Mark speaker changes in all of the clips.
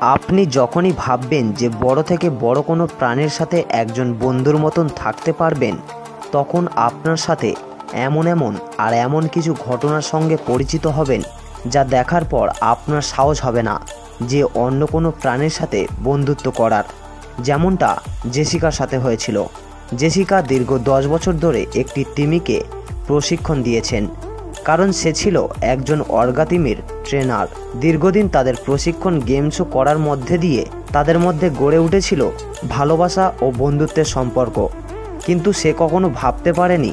Speaker 1: আপনি যখনই ভাববেন যে বড় থেকে বড় কোনো প্রাণীর সাথে একজন বন্ধুর মতন থাকতে পারবেন, তখন আপনার সাথে এমন কিছু ঘটনার সঙ্গে পরিচিত হবেন যা দেখার পর আপনার সাহস হবে না যে অন্য কোনো প্রাণীর সাথে বন্ধুত্ব করার। যেমনটা জেসিকার সাথে হয়েছিল। জেসিকা দীর্ঘ 10 বছর ধরে একটি তিমিকে প্রশিক্ষণ দিয়েছেন, কারণ সে ছিল একজন অর্গা তিমির ট্রেনার। দীর্ঘদিন তাদের প্রশিক্ষণ গেম শো করার মধ্যে দিয়ে তাদের মধ্যে গড়ে উঠেছিল ভালোবাসা ও বন্ধুত্বের সম্পর্ক। কিন্তু সে কখনো ভাবতে পারেনি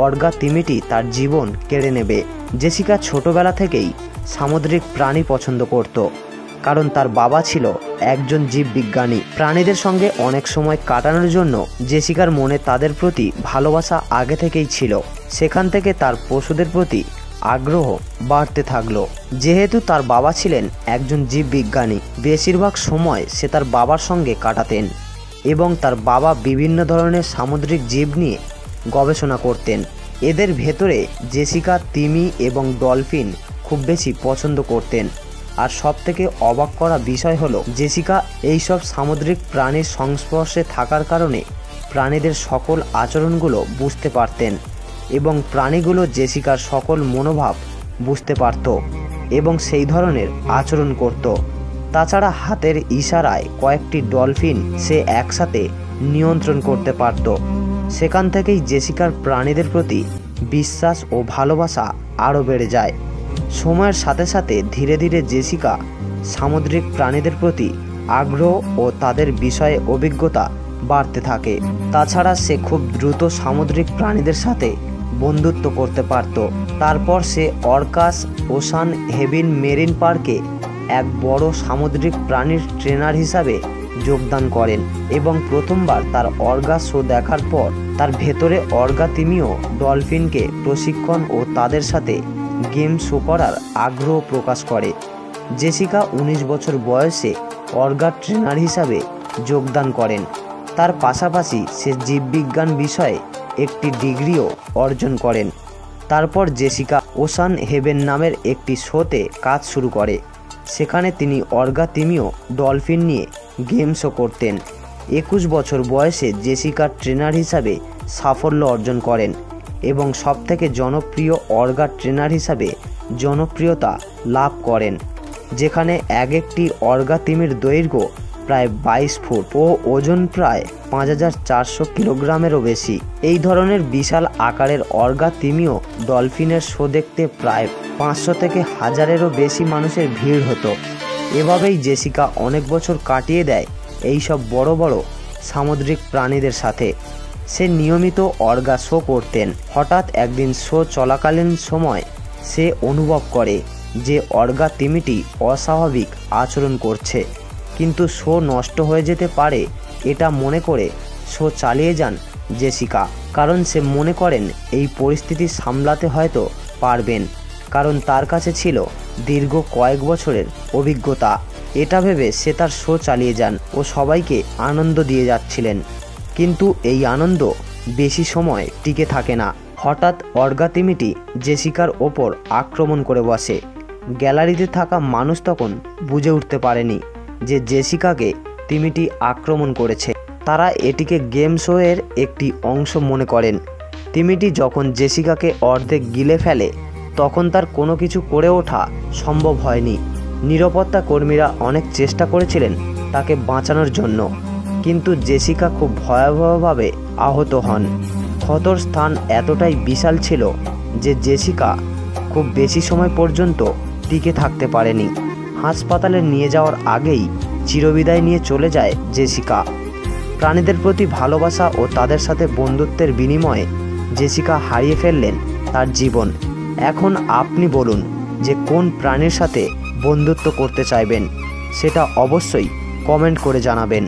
Speaker 1: অর্গা তিমিটি তার জীবন কেড়ে নেবে। জেসিকা ছোটবেলা থেকেই সামুদ্রিক প্রাণী পছন্দ করত, কারণ তার বাবা ছিল একজন জীববিজ্ঞানী। প্রাণীদের সঙ্গে অনেক সময় কাটানোর জন্য জেসিকার মনে তাদের প্রতি ভালোবাসা আগে থেকেই ছিল। সেখান থেকে তার পশুদের প্রতি আগ্রহ বাড়তে থাকলো। যেহেতু তার বাবা ছিলেন একজন জীববিজ্ঞানী, বেশিরভাগ সময় সে তার বাবার সঙ্গে কাটাতেন এবং তার বাবা বিভিন্ন ধরনের সামুদ্রিক জীব নিয়ে গবেষণা করতেন। এদের ভেতরে জেসিকা তিমি এবং ডলফিন খুব বেশি পছন্দ করতেন। আর সবথেকে অবাক করা বিষয় হলো, জেসিকা এইসব সামুদ্রিক প্রাণীর সংস্পর্শে থাকার কারণে প্রাণীদের সকল আচরণগুলো বুঝতে পারতেন এবং প্রাণীগুলো জেসিকার সকল মনোভাব বুঝতে পারত এবং সেই ধরনের আচরণ করত। তাছাড়া হাতের ইশারায় কয়েকটি ডলফিন সে একসাথে নিয়ন্ত্রণ করতে পারত। সেখান থেকেই জেসিকার প্রাণীদের প্রতি বিশ্বাস ও ভালোবাসা আরও বেড়ে যায়। সময়ের সাথে সাথে ধীরে ধীরে জেসিকা সামুদ্রিক প্রাণীদের প্রতি আগ্রহ ও তাদের বিষয়ে অভিজ্ঞতা বাড়তে থাকে। তাছাড়া সে খুব দ্রুত সামুদ্রিক প্রাণীদের সাথে বন্ধুত্ব করতে পারত। তারপর সে অর্কাস ওশান হেভেন মেরিন পার্কে এক বড় সামুদ্রিক প্রাণীর ট্রেনার হিসাবে যোগদান করেন এবং প্রথমবার তার অর্গা শো দেখার পর তার ভেতরে অর্গা তিমিও ডলফিনকে প্রশিক্ষণ ও তাদের সাথে গেম শো করার আগ্রহ প্রকাশ করে। জেসিকা 19 বছর বয়সে অর্গা ট্রেনার হিসাবে যোগদান করেন। তার পাশাপাশি সে জীববিজ্ঞান বিষয়ে একটি ডিগ্রিও অর্জন করেন। তারপর জেসিকা ওশান হেভেন নামের একটি শোতে কাজ শুরু করে। সেখানে তিনি অর্গা তিমিও ডলফিন নিয়ে গেম শো করতেন। 21 বছর বয়সে জেসিকা ট্রেনার হিসাবে সাফল্য অর্জন করেন এবং সবথেকে জনপ্রিয় অর্গা ট্রেনার হিসাবে জনপ্রিয়তা লাভ করেন, যেখানে একটি অর্গা তিমির দৈর্ঘ্য প্রায় 22 ফুট ও ওজন প্রায় 5400 কিলোগ্রামেরও বেশি। এই ধরনের বিশাল আকারের অর্গা তিমিও ডলফিনের শো দেখতে প্রায় 500 থেকে 1000-এরও বেশি মানুষের ভিড় হতো। এভাবেই জেসিকা অনেক বছর কাটিয়ে দেয় এইসব বড় বড় সামুদ্রিক প্রাণীদের সাথে। সে নিয়মিত অর্গা শো করতেন। হঠাৎ একদিন শো চলাকালীন সময় সে অনুভব করে যে অর্গা তিমিটি অস্বাভাবিক আচরণ করছে, কিন্তু শো নষ্ট হয়ে যেতে পারে এটা মনে করে শো চালিয়ে যান জেসিকা, কারণ সে মনে করেন এই পরিস্থিতি সামলাতে হয়তো পারবেন, কারণ তার কাছে ছিল দীর্ঘ কয়েক বছরের অভিজ্ঞতা। এটা ভেবে সে তার শো চালিয়ে যান ও সবাইকে আনন্দ দিয়ে যাচ্ছিলেন। কিন্তু এই আনন্দ বেশি সময় টিকে থাকে না। হঠাৎ অর্গা তিমিটি জেসিকার ওপর আক্রমণ করে বসে। গ্যালারিতে থাকা মানুষ তখন বুঝে উঠতে পারেনি যে জেসিকাকে তিমিটি আক্রমণ করেছে। তারা এটিকে গেম শো এর একটি অংশ মনে করেন। তিমিটি যখন জেসিকাকে অর্ধেক গিলে ফেলে তখন তার কোনো কিছু করে ওঠা সম্ভব হয়নি। নিরাপত্তা কর্মীরা অনেক চেষ্টা করেছিলেন তাকে বাঁচানোর জন্য, কিন্তু জেসিকা খুব ভয়াবহভাবে আহত হন। ক্ষতর স্থান এতটাই বিশাল ছিল যে জেসিকা খুব বেশি সময় পর্যন্ত টিকে থাকতে পারেনি। হাসপাতালে নিয়ে যাওয়ার আগেই চিরবিদায় নিয়ে চলে যায় জেসিকা। প্রাণীদের প্রতি ভালোবাসা ও তাদের সাথে বন্ধুত্বের বিনিময়ে জেসিকা হারিয়ে ফেললেন তার জীবন। এখন আপনি বলুন যে কোন প্রাণীর সাথে বন্ধুত্ব করতে চাইবেন, সেটা অবশ্যই কমেন্ট করে জানাবেন।